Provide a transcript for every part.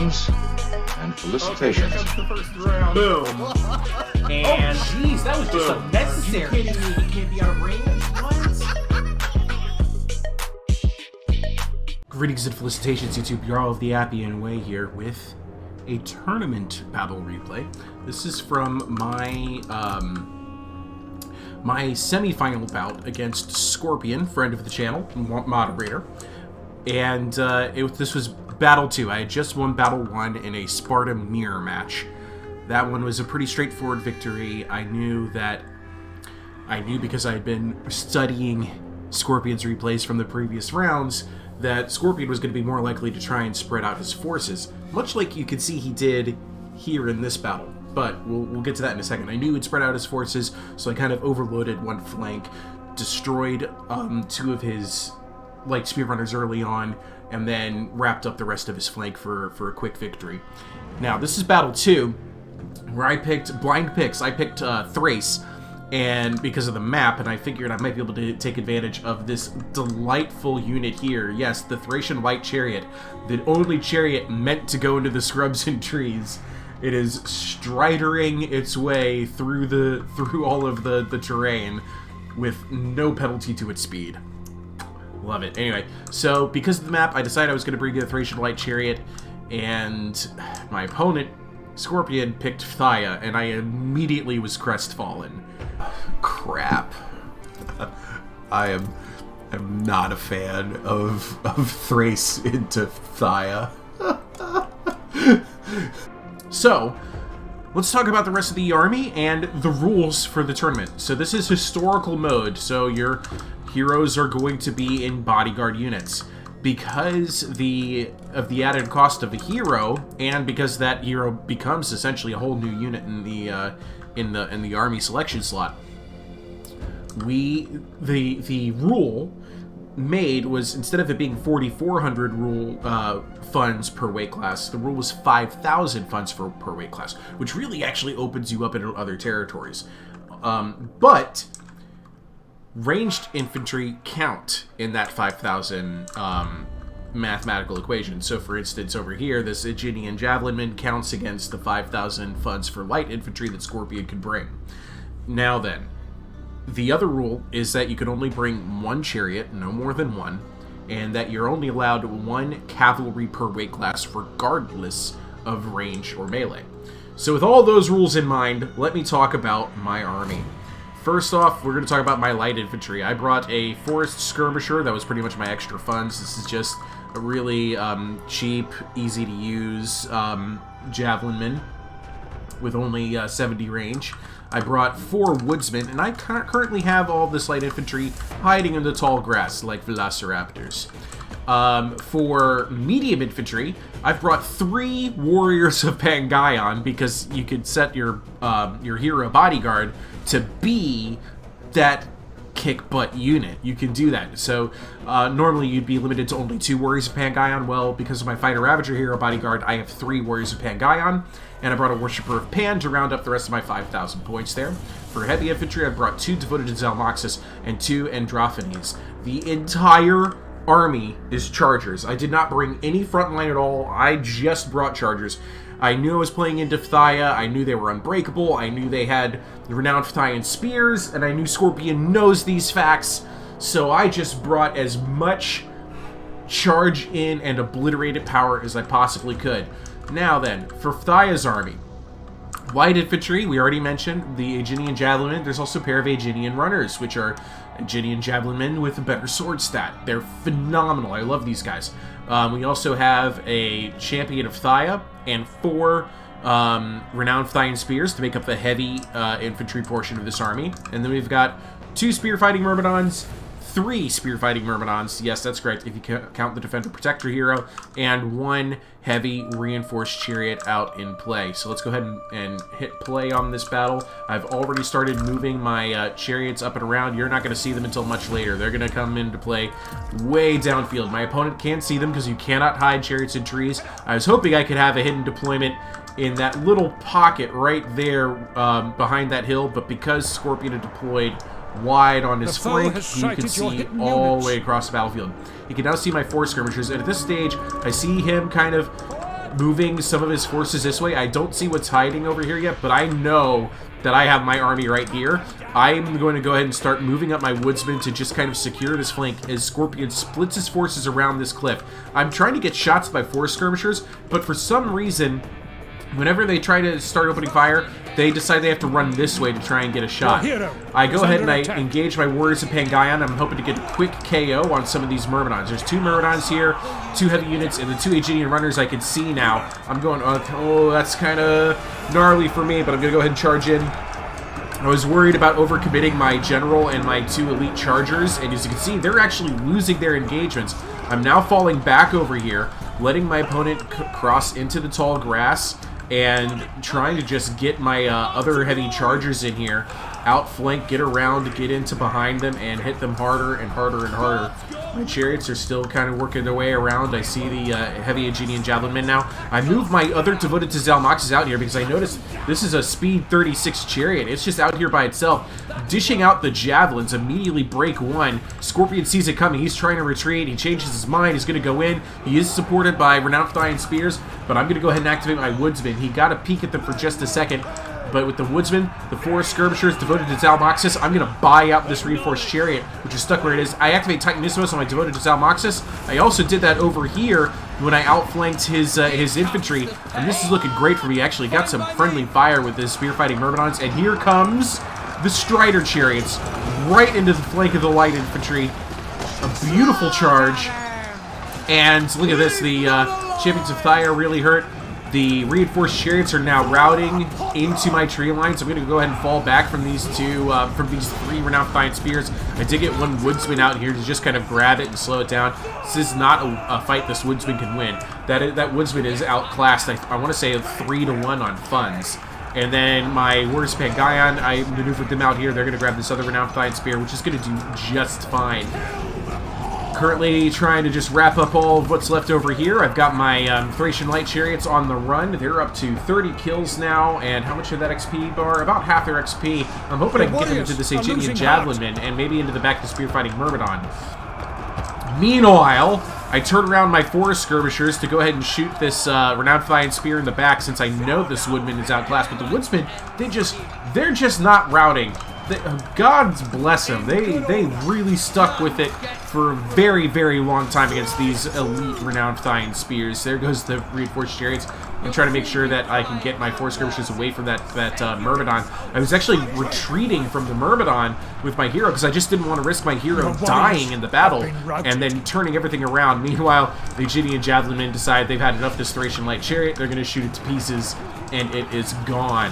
Congratulations and felicitations. Okay, here comes the first round. Boom. And Jeez, that was just Boom. unnecessary. You kidding me? You can't be out of range? What? greetings and felicitations, YouTube. Jarl of the Appian way here with a tournament battle replay. This is from my my semi-final bout against Scorpion, friend of the channel, moderator. And this was Battle 2. I had just won Battle 1 in a Sparta mirror match. That one was a pretty straightforward victory. I knew because I had been studying Scorpion's replays from the previous rounds that Scorpion was going to be more likely to try and spread out his forces, much like you could see he did here in this battle. But we'll get to that in a second. I knew he'd spread out his forces, so I kind of overloaded one flank, destroyed two of his light spear runners early on, and then wrapped up the rest of his flank for a quick victory. Now, this is Battle 2, where I picked blind picks. I picked Thrace, and because of the map, and I figured I might be able to take advantage of this delightful unit here. Yes, the Thracian White Chariot, the only chariot meant to go into the scrubs and trees. It is stridering its way through all of the terrain with no penalty to its speed. Love it. Anyway, so because of the map, I decided I was going to bring in the Thracian Light Chariot, and my opponent, Scorpion, picked Phthia, and I immediately was crestfallen. Crap. I'm not a fan of Thrace into Phthia. So, let's talk about the rest of the army and the rules for the tournament. So this is historical mode, so your heroes are going to be in bodyguard units. Because of the added cost of a hero, and because that hero becomes essentially a whole new unit in the army selection slot, the rule made was, instead of it being 4,400 rule funds per weight class, the rule was 5,000 funds per weight class, which really actually opens you up into other territories. But ranged infantry count in that 5,000 mathematical equation. So, for instance, over here, this Aenead javelinman counts against the 5,000 funds for light infantry that Scorpion could bring. Now then, the other rule is that you can only bring one chariot, no more than one, and that you're only allowed one cavalry per weight class regardless of range or melee. So with all those rules in mind, let me talk about my army. First off, we're going to talk about my light infantry. I brought a forest skirmisher. That was pretty much my extra funds. This is just a really cheap, easy to use javelinman with only 70 range. I brought 4 woodsmen, and I currently have all this light infantry hiding in the tall grass like velociraptors. For medium infantry, I've brought 3 warriors of Pangaeon, because you could set your hero bodyguard to be that kick-butt unit. You can do that. So normally you'd be limited to only 2 warriors of Pangaeon. Well, because of my fighter ravager hero bodyguard, I have 3 warriors of Pangaeon, and I brought a worshipper of Pan to round up the rest of my 5,000 points there. For heavy infantry, I brought 2 devoted to Zalmoxis and 2 Androphanes. The entire army is chargers. I did not bring any front line at all. I just brought chargers. I knew I was playing into Phthia. I knew they were unbreakable. I knew they had the renowned Phthyan spears, and I knew Scorpion knows these facts. So I just brought as much charge in and obliterated power as I possibly could. Now then, for Phthia's army, light infantry, we already mentioned the Aenead javelinmen. There's also a pair of Aenead runners, which are Aenead javelinmen with a better sword stat. They're phenomenal. I love these guys. We also have a champion of Phthia and 4 renowned Phthyan spears to make up the heavy infantry portion of this army. And then we've got 2 spear-fighting myrmidons, 3 spear-fighting myrmidons, yes, that's correct, if you count the defender protector hero, and 1 heavy reinforced chariot out in play. So let's go ahead and hit play on this battle. I've already started moving my chariots up and around. You're not going to see them until much later. They're going to come into play way downfield. My opponent can't see them because you cannot hide chariots in trees. I was hoping I could have a hidden deployment in that little pocket right there behind that hill, but because Scorpion had deployed wide on his flank, you can see all the way across the battlefield. You can now see my 4 skirmishers, and at this stage, I see him kind of moving some of his forces this way. I don't see what's hiding over here yet, but I know that I have my army right here. I'm going to go ahead and start moving up my woodsmen to just kind of secure this flank as Scorpion splits his forces around this cliff. I'm trying to get shots by forest skirmishers, but for some reason, whenever they try to start opening fire, they decide they have to run this way to try and get a shot. I go ahead and I engage my warriors of Pangaean. I'm hoping to get a quick KO on some of these Myrmidons. There's 2 Myrmidons here, 2 heavy units, and the 2 Aegean runners I can see now. I'm going, oh, that's kind of gnarly for me, but I'm going to go ahead and charge in. I was worried about overcommitting my general and my 2 elite chargers, and as you can see, they're actually losing their engagements. I'm now falling back over here, letting my opponent cross into the tall grass, and trying to just get my other heavy chargers in here, outflank, get around, get into behind them, and hit them harder and harder and harder. My chariots are still kind of working their way around. I see the heavy Aegean javelinmen now. I moved my other devoted to Zalmoxes out here because I noticed this is a speed 36 chariot. It's just out here by itself, dishing out the javelins. Immediately break 1. Scorpion sees it coming. He's trying to retreat. He changes his mind. He's going to go in. He is supported by renowned Iron Spears, but I'm going to go ahead and activate my woodsman. He got a peek at them for just a second. But with the woodsman, the 4 skirmishers devoted to Zalmoxes, I'm going to buy out this reinforced chariot, which is stuck where it is. I activate Titanissimos on my devoted to Zalmoxes. I also did that over here when I outflanked his infantry, and this is looking great for me. Actually got some friendly fire with this spear-fighting Myrmidons, and here comes the Strider chariots right into the flank of the light infantry. A beautiful charge, and look at this. The champions of Thia really hurt. The reinforced chariots are now routing into my tree lines. I'm going to go ahead and fall back from these 3 renowned Iron Spears. I did get 1 woodsman out here to just kind of grab it and slow it down. This is not a fight this woodsman can win. That woodsman is outclassed. I want to say 3-1 on funds. And then my warriors of Pangaean, I maneuvered them out here. They're going to grab this other renowned Iron Spear, which is going to do just fine. Currently trying to just wrap up all of what's left over here. I've got my Thracian Light Chariots on the run. They're up to 30 kills now, and how much of that XP bar? About half their XP. I'm hoping I can get them into this Aegean Javelinman and maybe into the back of the Spear-Fighting Myrmidon. Meanwhile, I turn around my 4 skirmishers to go ahead and shoot this renowned Iron Spear in the back since I know this woodman is outclassed. But the woodsmen, they're just not routing. God bless them. They really stuck with it for a very, very long time against these elite renowned Iron Spears. There goes the reinforced chariots. And try to make sure that I can get my 4 skirmishers away from that Myrmidon. I was actually retreating from the Myrmidon with my hero because I just didn't want to risk my hero dying in the battle and then turning everything around. Meanwhile, the Aegean Javelinmen decide they've had enough of this Thracian Light Chariot. They're going to shoot it to pieces, and it is gone.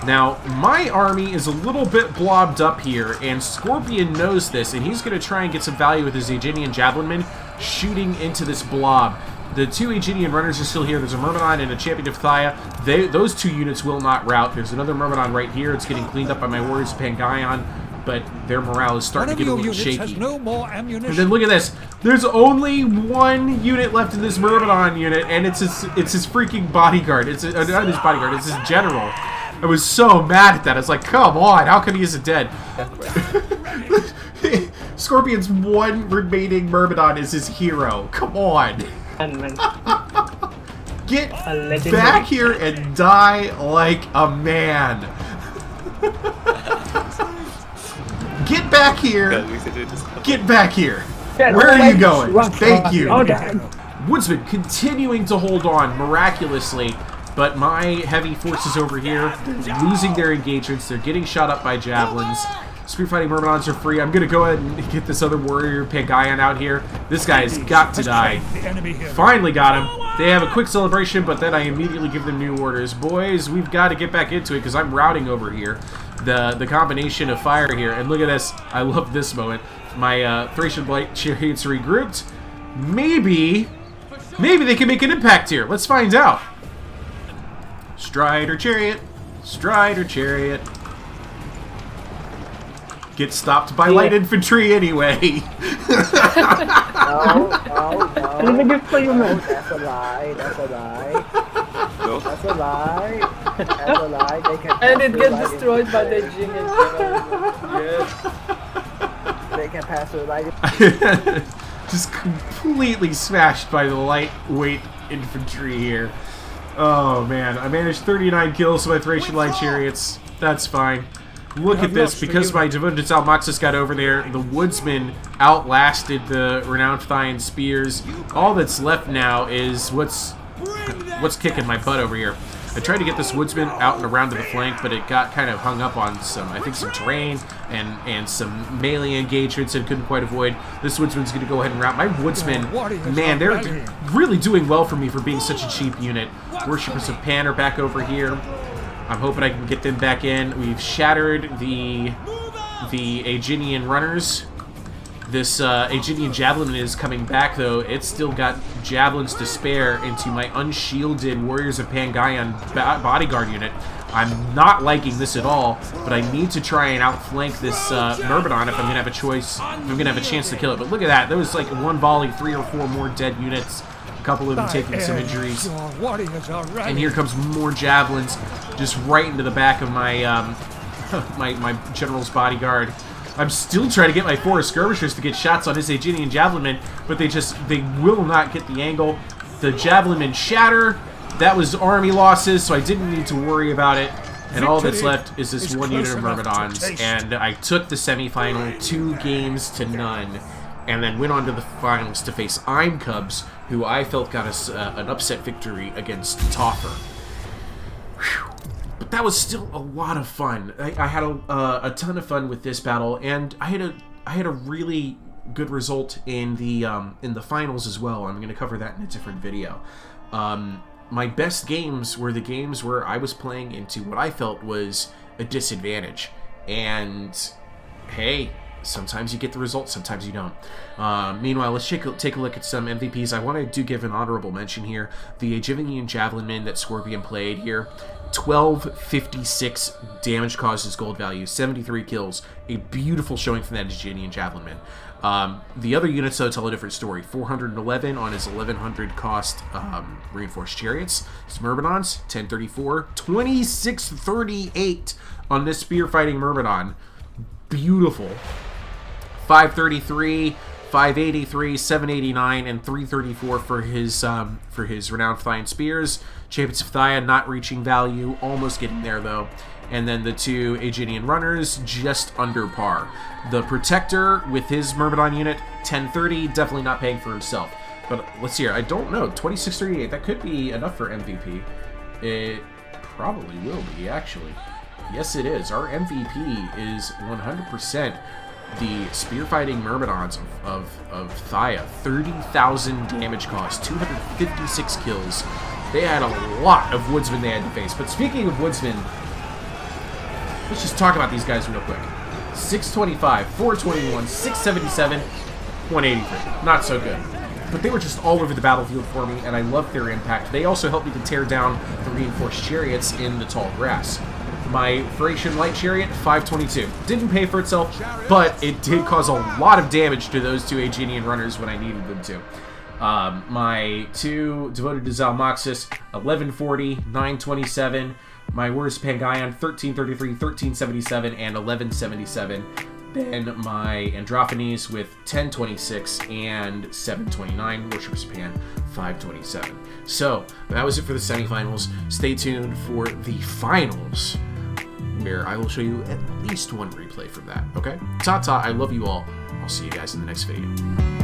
Now, my army is a little bit blobbed up here, and Scorpion knows this, and he's going to try and get some value with his Aegean Javelinmen shooting into this blob. The 2 Aegean runners are still here. There's a Myrmidon and a Champion of Thia. Those 2 units will not rout. There's another Myrmidon right here. It's getting cleaned up by my warriors of Pangaean, but their morale is starting to get a little shaky. No more ammunition. And then look at this. There's only 1 unit left in this Myrmidon unit, and it's his freaking bodyguard. It's not his bodyguard. It's his general. I was so mad at that. I was like, come on, how come he isn't dead? Scorpion's 1 remaining Myrmidon is his hero. Come on. Get back here and die like a man. Get back here. Get back here. Where are you going? Thank you. Woodsman continuing to hold on miraculously, but my heavy forces over here, they're losing their engagements. They're getting shot up by javelins. Spear-fighting Myrmidons are free. I'm going to go ahead and get this other warrior Pangaean out here. This guy has got to die. Finally got him. They have a quick celebration, but then I immediately give them new orders. Boys, we've got to get back into it because I'm routing over here. The combination of fire here. And look at this. I love this moment. My Thracian Blight Chariots regrouped. Maybe they can make an impact here. Let's find out. Strider Chariot. Strider Chariot. Get stopped by light infantry anyway. No. Let me just play you know. That's a lie. That's a lie. No. That's a lie. That's a lie. They can. And it gets destroyed by the genius. They can pass through light. Just completely smashed by the lightweight infantry here. Oh, man. I managed 39 kills with my Thracian Light Chariots. That's fine. Look at this. Because my Devoted Zalmoxis got over there, the Woodsman outlasted the Renowned Thine Spears. All that's left now is what's kicking my butt over here. I tried to get this Woodsman out and around to the flank, but it got kind of hung up on some terrain and some melee engagements and couldn't quite avoid. This Woodsman's going to go ahead and rout. My Woodsmen, man, they're really doing well for me for being such a cheap unit. Worshippers of Pan are back over here. I'm hoping I can get them back in. We've shattered the Aeginian runners. This Aeginian Javelin is coming back, though. It's still got Javelins to spare into my unshielded Warriors of Pangaean bodyguard unit. I'm not liking this at all, but I need to try and outflank this Myrmidon if I'm going to have a choice, if I'm going to have a chance to kill it. But look at that. There was like one volley, 3 or 4 more dead units. A couple of them taking some injuries. And here comes more Javelins just right into the back of my my General's bodyguard. I'm still trying to get my Forest Skirmishers to get shots on his Aeginian Javelin men, but they will not get the angle. The Javelin men shatter. That was army losses, so I didn't need to worry about it. And all that's left is this one unit of Myrmidons. And I took the semifinal 2-0, and then went on to the finals to face Cubs, who I felt got us an upset victory against Toffer. Whew. But that was still a lot of fun. I had a ton of fun with this battle, and I had a really good result in the finals as well. I'm going to cover that in a different video. My best games were the games where I was playing into what I felt was a disadvantage. And hey, sometimes you get the result, sometimes you don't. Meanwhile, let's take a look at some MVPs. I wanted to give an honorable mention here. The Aeginian Javelin men that Scorpion played here. 1256 damage caused as gold value, 73 kills. A beautiful showing from that Aeginian Javelin man. The other units, though, tell a different story. 411 on his 1100 cost reinforced chariots. His Myrmidons, 1034. 2638 on this spear-fighting Myrmidon. Beautiful. 533, 583, 789, and 334 for his Renowned Flying Spears. Champions of Thia not reaching value, almost getting there though. And then the 2 Aeginian Runners just under par. The Protector with his Myrmidon unit, 1030, definitely not paying for himself. But let's see here, I don't know, 2638, that could be enough for MVP. It probably will be, actually. Yes, it is. Our MVP is 100% the spearfighting Myrmidons of Thia. 30,000 damage cost, 256 kills. They had a lot of Woodsmen they had to face. But speaking of Woodsmen, let's just talk about these guys real quick. 625, 421, 677, 183. Not so good. But they were just all over the battlefield for me, and I loved their impact. They also helped me to tear down the reinforced chariots in the tall grass. My Thracian Light Chariot, 522. Didn't pay for itself, but it did cause a lot of damage to those 2 Aeginian runners when I needed them to. My 2 Devoted to Zalmoxis, 1140, 927. My Warriors of Pangaean, 1333, 1377, and 1177. Then my Androphanes with 1026 and 729. Worshippers of Pan, 527. So, that was it for the semifinals. Stay tuned for the finals, where I will show you at least one replay from that, okay? Ta-ta, I love you all. I'll see you guys in the next video.